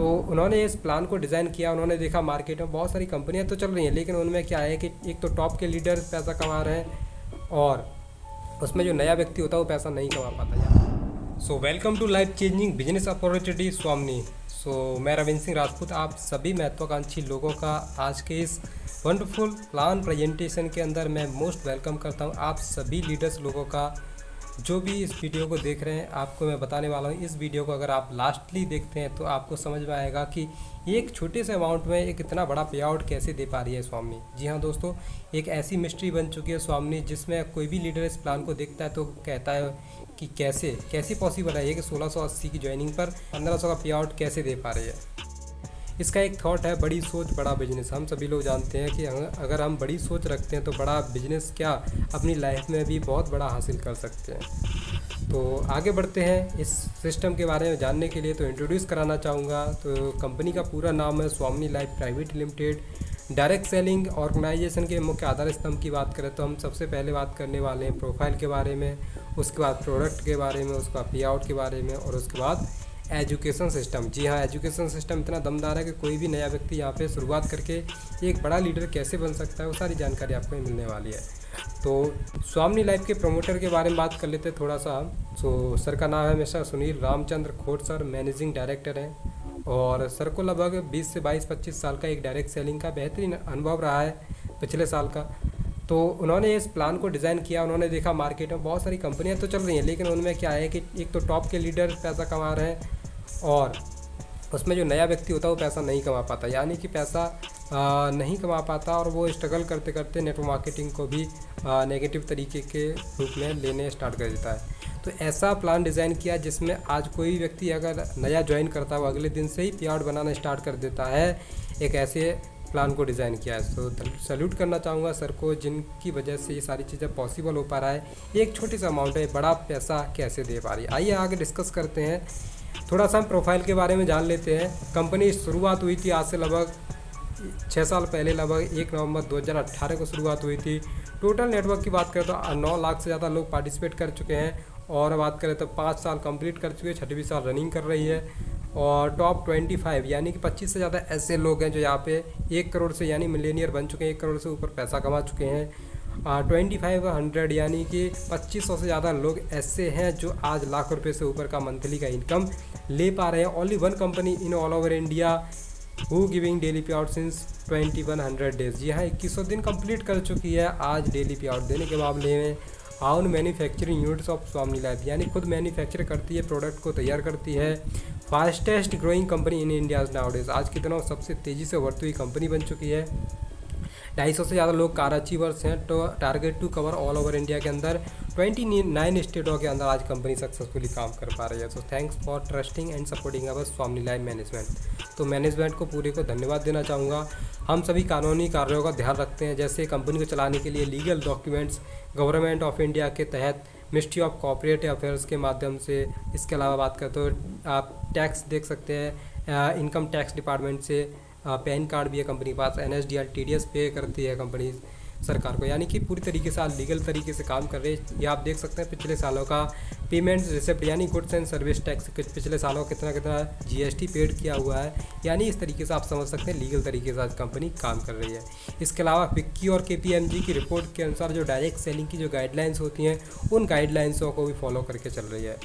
तो उन्होंने इस प्लान को डिज़ाइन किया। उन्होंने देखा मार्केट में बहुत सारी कंपनियां तो चल रही हैं, लेकिन उनमें क्या है कि एक तो टॉप के लीडर पैसा कमा रहे हैं और उसमें जो नया व्यक्ति होता है वो पैसा नहीं कमा पाता यार। So welcome to life changing business opportunity Swami. So मैं रविंद्र सिंह राजपूत आप सभी महत्वाकांक्षी लोगों का आज के इस वंडरफुल प्लान प्रेजेंटेशन के अंदर मैं मोस्ट वेलकम करता हूं। आप सभी लीडर्स लोगों का जो भी इस वीडियो को देख रहे हैं, आपको मैं बताने वाला हूँ। इस वीडियो को अगर आप लास्टली देखते हैं तो आपको समझ में आएगा कि एक छोटे से अमाउंट में एक इतना बड़ा पे आउट कैसे दे पा रही है स्वामी। जी हाँ दोस्तों, एक ऐसी मिस्ट्री बन चुकी है स्वामी, जिसमें कोई भी लीडर इस प्लान को देखता है तो कहता है कि कैसे पॉसिबल है ये कि 1680 की ज्वाइनिंग पर 1500 का पे आउट कैसे दे पा रही है। इसका एक थॉट है बड़ी सोच बड़ा बिजनेस। हम सभी लोग जानते हैं कि अगर हम बड़ी सोच रखते हैं तो बड़ा बिजनेस क्या अपनी लाइफ में भी बहुत बड़ा हासिल कर सकते हैं। तो आगे बढ़ते हैं इस सिस्टम के बारे में जानने के लिए। तो इंट्रोड्यूस कराना चाहूँगा। तो कंपनी का पूरा नाम है Swami life private limited. Direct selling organisation के मुख्य आधार स्तंभ की बात करें तो हम सबसे पहले बात करने वाले हैं प्रोफाइल के बारे में, उसके बाद प्रोडक्ट के बारे में, उसका पे आउट के बारे में और उसके बाद एजुकेशन सिस्टम। जी हाँ, एजुकेशन सिस्टम इतना दमदार है कि कोई भी नया व्यक्ति यहाँ पे शुरुआत करके एक बड़ा लीडर कैसे बन सकता है वो सारी जानकारी आपको मिलने वाली है। तो स्वामी लाइफ के प्रमोटर के बारे में बात कर लेते हैं थोड़ा सा। सो सर का नाम है मिस्टर सुनील रामचंद्र खोट सर, मैनेजिंग डायरेक्टर हैं और सर को लगभग 20 से 22-25 साल का एक डायरेक्ट सेलिंग का बेहतरीन अनुभव रहा है पिछले साल का। तो उन्होंने इस प्लान को डिज़ाइन किया। उन्होंने देखा मार्केट में बहुत सारी कंपनियां तो चल रही हैं, लेकिन उनमें क्या है कि एक तो टॉप के लीडर पैसा कमा रहे हैं और उसमें जो नया व्यक्ति होता है वो पैसा नहीं कमा पाता, यानी कि पैसा नहीं कमा पाता और वो स्ट्रगल करते करते नेटवर्क मार्केटिंग को भी नेगेटिव तरीके के रूप में लेने स्टार्ट कर देता है। तो ऐसा प्लान डिज़ाइन किया जिसमें आज कोई व्यक्ति अगर नया ज्वाइन करता है वो अगले दिन से ही पे आउट बनाना स्टार्ट कर देता है। एक ऐसे प्लान को डिज़ाइन किया है। तो सैल्यूट करना चाहूँगा सर को, जिनकी वजह से ये सारी चीज़ें पॉसिबल हो पा रहा है। एक छोटी सा अमाउंट है बड़ा पैसा कैसे दे पा रही है। आइए आगे डिस्कस करते हैं। थोड़ा सा हम प्रोफाइल के बारे में जान लेते हैं। कंपनी शुरुआत हुई थी आज से लगभग 6 साल पहले, लगभग 1 नवंबर 2018 को शुरुआत हुई थी। टोटल नेटवर्क की बात करें तो 9 लाख से ज़्यादा लोग पार्टिसिपेट कर चुके हैं और बात करें तो 5 साल कंप्लीट कर चुके हैं, 6वीं साल रनिंग कर रही है। और टॉप 25 यानी कि 25 से ज़्यादा ऐसे लोग हैं जो यहाँ पे 1 करोड़ से यानी मिलेनियर बन चुके हैं, 1 करोड़ से ऊपर पैसा कमा चुके हैं। 2500 यानी कि 2500 से ज़्यादा लोग ऐसे हैं जो आज लाख रुपए से ऊपर का मंथली का इनकम ले पा रहे हैं। Only one company in all over India who giving daily पे आउट सिंस 2100 डेज। जी हाँ, 2100 दिन कंप्लीट कर चुकी है आज डेली पे आउट देने के मामले में। आउन manufacturing units of Swami life, यानी खुद मैन्युफैक्चर करती है, प्रोडक्ट को तैयार करती है। Fastest growing company in India nowadays, आज के दिनों सबसे तेज़ी से बढ़ती हुई कंपनी बन चुकी है। 250 से ज़्यादा लोग कार अचीवर्स हैं। तो target to cover all over India के अंदर 29 स्टेटों के अंदर आज कंपनी सक्सेसफुली काम कर पा रही है। So thanks for trusting and supporting our Swami life management. तो मैनेजमेंट को पूरे को धन्यवाद देना चाहूँगा। हम सभी कानूनी कार्यों का ध्यान रखते हैं, जैसे कंपनी को चलाने के लिए legal documents government of India के तहत मिनिस्ट्री ऑफ कॉर्पोरेट अफेयर्स के माध्यम से। इसके अलावा बात करें तो आप टैक्स देख सकते हैं इनकम टैक्स डिपार्टमेंट से। पैन कार्ड भी है कंपनी के पास। NSDL TDS पे करती है कंपनी सरकार को, यानी कि पूरी तरीके से आज लीगल तरीके से काम कर रहे हैं। ये आप देख सकते हैं पिछले सालों का पेमेंट्स रिसिप्ट, यानी गुड्स एंड सर्विस टैक्स पिछले सालों का कितना GST पेड किया हुआ है। यानी इस तरीके से आप समझ सकते हैं लीगल तरीके से आज कंपनी काम कर रही है। इसके अलावा FICCI और KPMG की रिपोर्ट के अनुसार जो डायरेक्ट सेलिंग की जो गाइडलाइंस होती हैं उन गाइडलाइंसों को भी फॉलो करके चल रही है।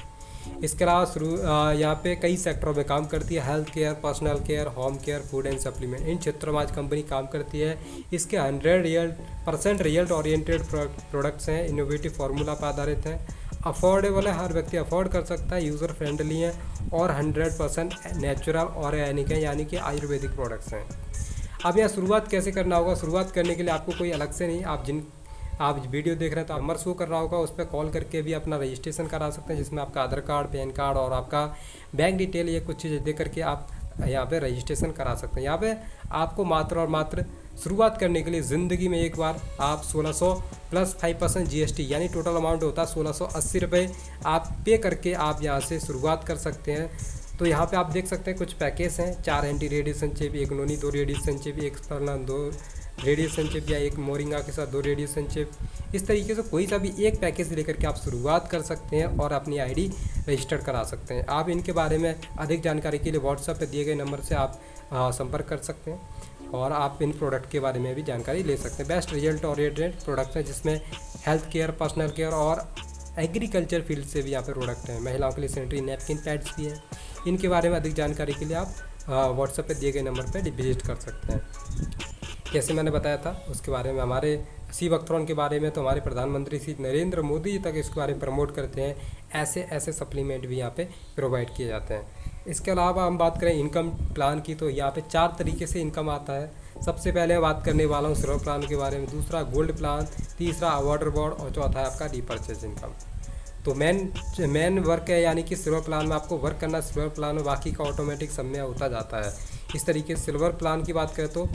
इसके अलावा यहाँ पे कई सेक्टरों में काम करती है, health care, personal care, home care, food and supplement. इन क्षेत्रों में आज कंपनी काम करती है। इसके 100% रिजल्ट ओरिएंटेड प्रोडक्ट्स हैं, इनोवेटिव फार्मूला पर आधारित हैं, अफोर्डेबल है, हर व्यक्ति अफोर्ड कर सकता है, यूज़र फ्रेंडली है और 100% नेचुरल ऑर्गेनिक है, यानी कि आयुर्वेदिक प्रोडक्ट्स हैं। अब यहाँ शुरुआत कैसे करना होगा। शुरुआत करने के लिए आपको कोई अलग से नहीं, आप वीडियो देख रहे हैं तो नंबर शो कर रहा होगा, उस पर कॉल करके भी अपना रजिस्ट्रेशन करा सकते हैं, जिसमें आपका आधार कार्ड, पैन कार्ड और आपका बैंक डिटेल, ये कुछ चीज़ें दे करके आप यहाँ पे रजिस्ट्रेशन करा सकते हैं। यहाँ पे आपको मात्र और मात्र शुरुआत करने के लिए ज़िंदगी में एक बार आप 1600 प्लस 5% GST, यानी टोटल अमाउंट होता है 1680 रुपये, आप पे करके आप यहाँ से शुरुआत कर सकते हैं। तो यहाँ पे आप देख सकते हैं कुछ पैकेज हैं, 4 एंटी रेडिएशन चिप, 1 नोनी, 2 radiation chip, 1 external, 2 radiation chip या 1 मोरिंगा के साथ 2 रेडिएशन चिप, इस तरीके से कोई सा भी एक पैकेज लेकर के आप शुरुआत कर सकते हैं और अपनी आईडी रजिस्टर करा सकते हैं। आप इनके बारे में अधिक जानकारी के लिए व्हाट्सएप पर दिए गए नंबर से आप संपर्क कर सकते हैं और आप इन प्रोडक्ट के बारे में भी जानकारी ले सकते हैं। बेस्ट रिजल्ट ओरिएंटेड प्रोडक्ट्स हैं जिसमें हेल्थ केयर, पर्सनल केयर और एग्रीकल्चर फील्ड से भी यहाँ पे प्रोडक्ट हैं। महिलाओं के लिए सैनिटरी नैपकिन पैड्स भी हैं। इनके बारे में अधिक जानकारी के लिए आप व्हाट्सएप पे दिए गए नंबर पे विजिट कर सकते हैं। जैसे मैंने बताया था उसके बारे में, हमारे सीवक्थ्रॉन के बारे में तो हमारे प्रधानमंत्री श्री नरेंद्र मोदी जी तक इसके बारे में प्रमोट करते हैं। ऐसे सप्लीमेंट भी यहाँ पे प्रोवाइड किए जाते हैं। इसके अलावा हम बात करें इनकम प्लान की, तो यहाँ पे 4 तरीके से इनकम आता है। सबसे पहले मैं बात करने वाला हूँ सिल्वर प्लान के बारे में, दूसरा गोल्ड प्लान, तीसरा अवार्ड रिवॉर्ड और चौथा है आपका रीपर्चेज इनकम। तो मेन वर्क है, यानी कि सिल्वर प्लान में आपको वर्क करना सिल्वर प्लान में, बाकी का ऑटोमेटिक सब में होता जाता है। इस तरीके से सिल्वर प्लान की बात करें तो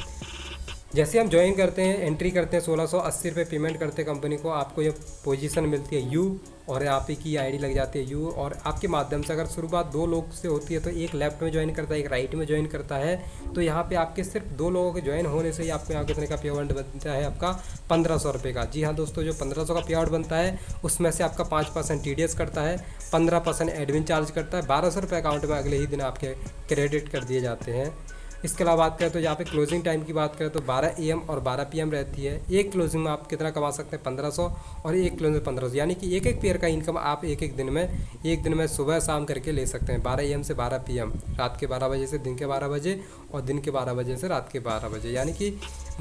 जैसे हम ज्वाइन करते हैं, एंट्री करते हैं, 1680 रुपये पेमेंट करते हैं कंपनी को, आपको ये पोजीशन मिलती है यू और आप ही की आईडी लग जाती है यू। और आपके माध्यम से अगर शुरुआत 2 लोग से होती है तो एक लेफ्ट में ज्वाइन करता है, एक राइट में ज्वाइन करता है। तो यहाँ पे आपके सिर्फ 2 लोगों के ज्वाइन होने से ही आपको यहाँ कितने का पे आउट बनता है, आपका 1500 रुपये का। जी हाँ दोस्तों, जो 1500 का पे आउट बनता है उसमें से आपका 5% TDS कटता है, 15% एडमिन चार्ज करता है, 1200 रुपये अकाउंट में अगले ही दिन आपके क्रेडिट कर दिए जाते हैं। इसके अलावा बात करें तो यहाँ पे क्लोजिंग टाइम की बात करें तो 12 AM और 12 PM रहती है। एक क्लोजिंग में आप कितना कमा सकते हैं, 1500, और एक क्लोजिंग में 1500, यानी कि एक पेयर का इनकम आप एक दिन में सुबह शाम करके ले सकते हैं। 12 AM से 12 PM, रात के 12 बजे से दिन के 12 बजे और दिन के 12 बजे से रात के 12 बजे, यानी कि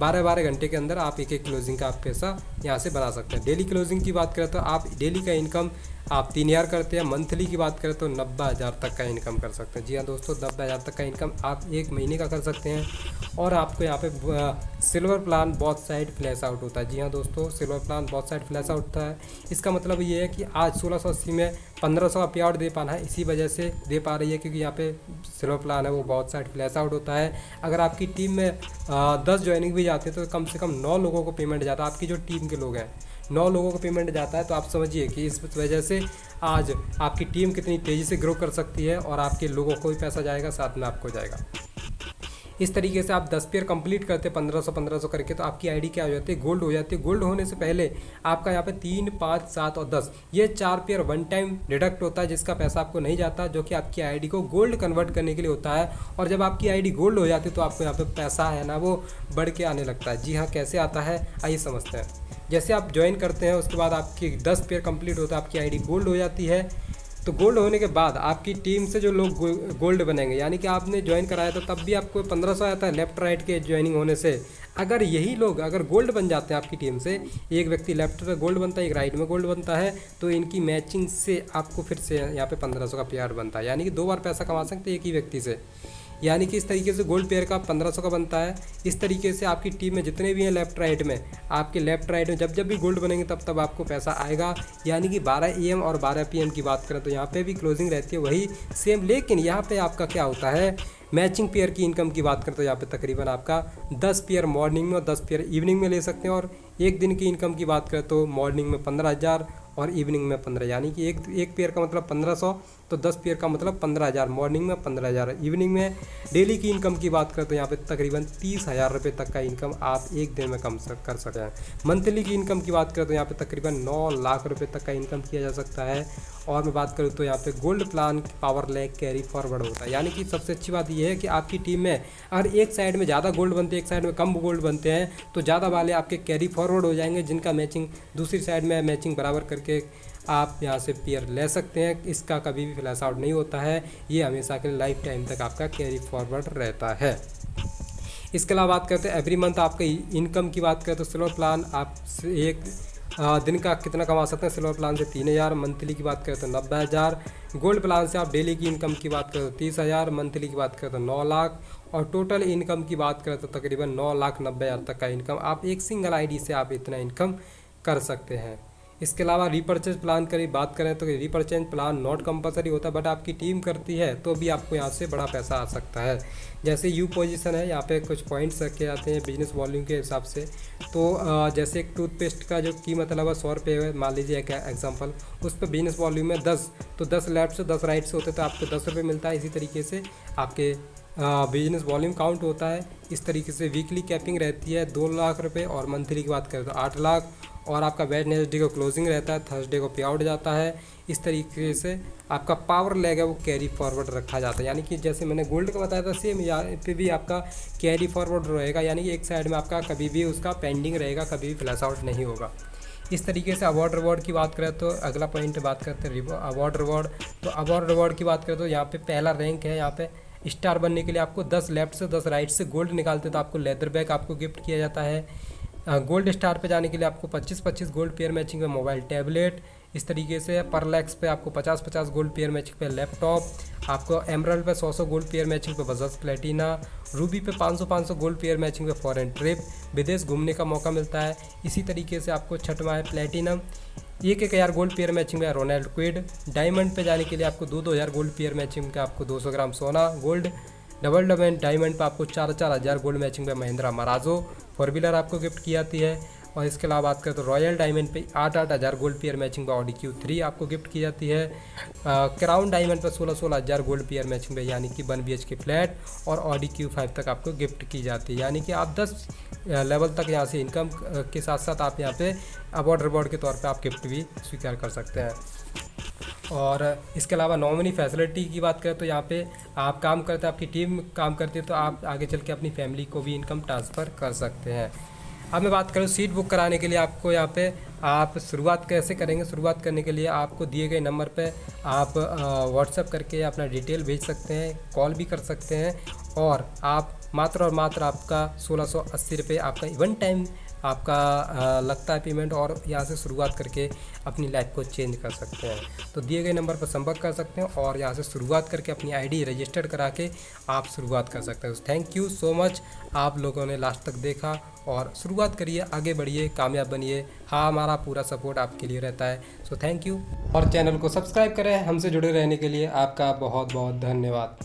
12 घंटे के अंदर आप एक क्लोजिंग का आप पैसा यहाँ से बना सकते हैं। डेली क्लोजिंग की बात करें तो आप डेली का इनकम आप 3000 करते हैं। मंथली की बात करें तो 90,000 तक का इनकम कर सकते हैं। जी हाँ दोस्तों, 90,000 तक का इनकम आप एक महीने का कर सकते हैं। और आपको यहाँ पे silver plan both side flash out होता है। जी हाँ दोस्तों, silver plan both side flash out होता है। इसका मतलब ये है कि आज 1680 में 1500 का पे आउट दे पाना है, इसी वजह से दे पा रही है क्योंकि यहाँ पे सिल्वर प्लान है वो बोथ साइड फ्लैश आउट होता है। अगर आपकी टीम में 10 ज्वाइनिंग भी जाती है तो कम से कम 9 लोगों को पेमेंट जाता है। आपकी जो टीम के लोग हैं 9 लोगों को पेमेंट जाता है। तो आप समझिए कि इस वजह से आज आपकी टीम कितनी तेज़ी से ग्रो कर सकती है और आपके लोगों को भी पैसा जाएगा, साथ में आपको जाएगा। इस तरीके से आप 10 पेयर कंप्लीट करते 1500 करके, तो आपकी आईडी क्या हो जाती है, गोल्ड हो जाती है। गोल्ड होने से पहले आपका यहाँ पे 3, 5, 7 और 10 ये 4 पेयर वन टाइम डिडक्ट होता है, जिसका पैसा आपको नहीं जाता, जो कि आपकी आईडी को गोल्ड कन्वर्ट करने के लिए होता है। और जब आपकी आईडी गोल्ड हो जाती है तो आपको यहाँ पे पैसा है ना वो बढ़ के आने लगता है। जी हाँ, कैसे आता है आइए समझते हैं। जैसे आप ज्वाइन करते हैं उसके बाद आपकी 10 पेयर कंप्लीट होता है, आपकी आईडी गोल्ड हो जाती है। तो गोल्ड होने के बाद आपकी टीम से जो लोग गोल्ड बनेंगे, यानी कि आपने ज्वाइन कराया था तब भी आपको 1500 आता है लेफ्ट राइट के ज्वाइनिंग होने से। अगर यही लोग अगर गोल्ड बन जाते हैं आपकी टीम से, एक व्यक्ति लेफ्ट में गोल्ड बनता है, एक राइट में गोल्ड बनता है, तो इनकी मैचिंग से आपको फिर से यहाँ पे 1500 का पे आउट बनता है, यानी कि 2 बार पैसा कमा सकते हैं एक ही व्यक्ति से। यानी कि इस तरीके से गोल्ड पेयर का 1500 का बनता है। इस तरीके से आपकी टीम में जितने भी हैं लेफ्ट राइट में, आपके लेफ्ट राइट में जब भी गोल्ड बनेंगे तब आपको पैसा आएगा। यानी कि 12 AM और 12 PM की बात करें तो यहाँ पे भी क्लोजिंग रहती है वही सेम, लेकिन यहाँ पे आपका क्या होता है, मैचिंग पेयर की इनकम की बात करें तो यहाँ पे तकरीबन आपका 10 पेयर मॉर्निंग में और 10 पेयर इवनिंग में ले सकते हैं। और एक दिन की इनकम की बात करें तो मॉर्निंग में 15,000 और इवनिंग में 15, यानी कि एक पेयर का मतलब 1500, तो 10 पेयर का मतलब 15,000, मॉर्निंग में 15,000, इवनिंग में। डेली की इनकम की बात करें तो यहाँ पे तकरीबन 30,000 रुपये तक का इनकम आप एक दिन में कम कर सकते हैं। मंथली की इनकम की बात करें तो यहाँ पे तकरीबन 9 लाख रुपये तक का इनकम किया जा सकता है। और मैं बात करूँ तो यहाँ पे gold plan power lag carry forward होता है, यानी कि सबसे अच्छी बात यह है कि आपकी टीम में अगर एक साइड में ज़्यादा गोल्ड बनते हैं, एक साइड में कम गोल्ड बनते हैं, तो ज़्यादा वाले आपके कैरी फॉरवर्ड हो जाएंगे, जिनका मैचिंग दूसरी साइड में मैचिंग बराबर करके आप यहाँ से पेयर ले सकते हैं। इसका कभी भी फ्लैश आउट नहीं होता है, ये हमेशा के लाइफ टाइम तक आपका कैरी फॉरवर्ड रहता है। इसके अलावा बात करते हैं एवरी मंथ आपका इनकम की बात करें तो सिल्वर प्लान आप एक दिन का कितना कमा सकते हैं, सिल्वर प्लान से 3,000, मंथली की बात करें तो 90,000, गोल्ड प्लान से आप डेली की इनकम की बात करें तो 30,000, मंथली की बात करें तो 9 लाख, और टोटल इनकम की बात करें तो तकरीबन 9,90,000 तक का इनकम आप एक सिंगल आईडी से आप इतना इनकम कर सकते हैं। इसके अलावा रीपर्चेज प्लान की बात करें तो रीपर्चेज प्लान नॉट कंपलसरी होता है, बट आपकी टीम करती है तो भी आपको यहाँ से बड़ा पैसा आ सकता है। जैसे यू पोजीशन है, यहाँ पे कुछ पॉइंट्स रखे जाते हैं बिजनेस वॉल्यूम के हिसाब से। तो जैसे एक टूथपेस्ट का जो कीमत है 100 रुपये है, मान लीजिए एक एग्जांपल, उस पर बिजनेस वॉल्यूम में 10, तो 10 लेफ्ट से 10 राइट से होते तो आपको 10 रुपये मिलता है। इसी तरीके से आपके बिजनेस वॉल्यूम काउंट होता है। इस तरीके से वीकली कैपिंग रहती है 2 लाख रुपए, और मंथली की बात करें तो 8 लाख, और आपका वेडनेसडे को क्लोजिंग रहता है, थर्सडे को पे आउट जाता है। इस तरीके से आपका पावर लेग है वो कैरी फॉरवर्ड रखा जाता है, यानी कि जैसे मैंने गोल्ड का बताया था सेम यहाँ पे भी आपका कैरी फॉरवर्ड रहेगा, यानी कि एक साइड में आपका कभी भी उसका पेंडिंग रहेगा, कभी भी फ्लैश आउट नहीं होगा। इस तरीके से अवार्ड रिवॉर्ड की बात करें तो अगला पॉइंट बात करते हैं अवार्ड रिवॉर्ड। तो अवार्ड रिवॉर्ड की बात करें तो यहाँ पे पहला रैंक है, यहाँ पे स्टार बनने के लिए आपको 10 लेफ्ट से 10 राइट से गोल्ड निकालते तो आपको लेदर बैग आपको गिफ्ट किया जाता है। गोल्ड स्टार पे जाने के लिए आपको 25-25 गोल्ड पेयर मैचिंग में मोबाइल टैबलेट। इस तरीके से पर लैक्स पे आपको 50-50 गोल्ड पेयर मैचिंग पे लैपटॉप, आपको एमरल्ड पे 100 गोल्ड पेयर मैचिंग पे बजाज प्लेटिना, रूबी पे 500 गोल्ड पेयर मैचिंग पे फॉरेन ट्रिप, विदेश घूमने का मौका मिलता है। इसी तरीके से आपको छठवां है प्लेटिनम, 1,000 गोल्ड पेयर मैचिंग में रोनाल्ड क्विड। डायमंड पे जाने के लिए आपको 2,000 गोल्ड पेयर मैचिंग का आपको 200 ग्राम सोना गोल्ड। डबल डायमंड पे आपको 4,000 गोल्ड मैचिंग में महिंद्रा मराजो 4 व्हीलर आपको गिफ्ट की जाती है। और इसके अलावा बात करें तो रॉयल डायमंड पे 8,000 गोल्ड पेयर मैचिंग पे ऑडी Q3 आपको गिफ्ट की जाती है। क्राउन डायमंड पे 16,000 गोल्ड पेयर मैचिंग पे यानी कि 1 BHK फ्लैट और ऑडी Q5 तक आपको गिफ्ट की जाती है, यानी कि आप 10 लेवल तक यहाँ से इनकम के साथ साथ आप यहाँ पे अवार्ड रिवॉर्ड के तौर पे आप गिफ्ट भी स्वीकार कर सकते हैं। और इसके अलावा नॉमिनी फैसिलिटी की बात करें तो यहाँ पे आप काम करते हैं, आपकी टीम काम करती है तो आप आगे चल के अपनी फैमिली को भी इनकम ट्रांसफ़र कर सकते हैं। अब मैं बात करूँ सीट बुक कराने के लिए आपको यहाँ पे आप शुरुआत कैसे करेंगे। शुरुआत करने के लिए आपको दिए गए नंबर पे आप व्हाट्सएप करके अपना डिटेल भेज सकते हैं, कॉल भी कर सकते हैं और आप मात्र और मात्र आपका 1680 रुपये आपका इवन टाइम आपका लगता है पेमेंट, और यहाँ से शुरुआत करके अपनी लाइफ को चेंज कर सकते हैं। तो दिए गए नंबर पर संपर्क कर सकते हैं और यहाँ से शुरुआत करके अपनी आईडी रजिस्टर्ड करा के आप शुरुआत कर सकते हैं। थैंक यू सो मच, आप लोगों ने लास्ट तक देखा और शुरुआत करिए, आगे बढ़िए, कामयाब बनिए। हाँ, हमारा पूरा सपोर्ट आपके लिए रहता है। सो थैंक यू, और चैनल को सब्सक्राइब करें। हमसे जुड़े रहने के लिए आपका बहुत बहुत धन्यवाद।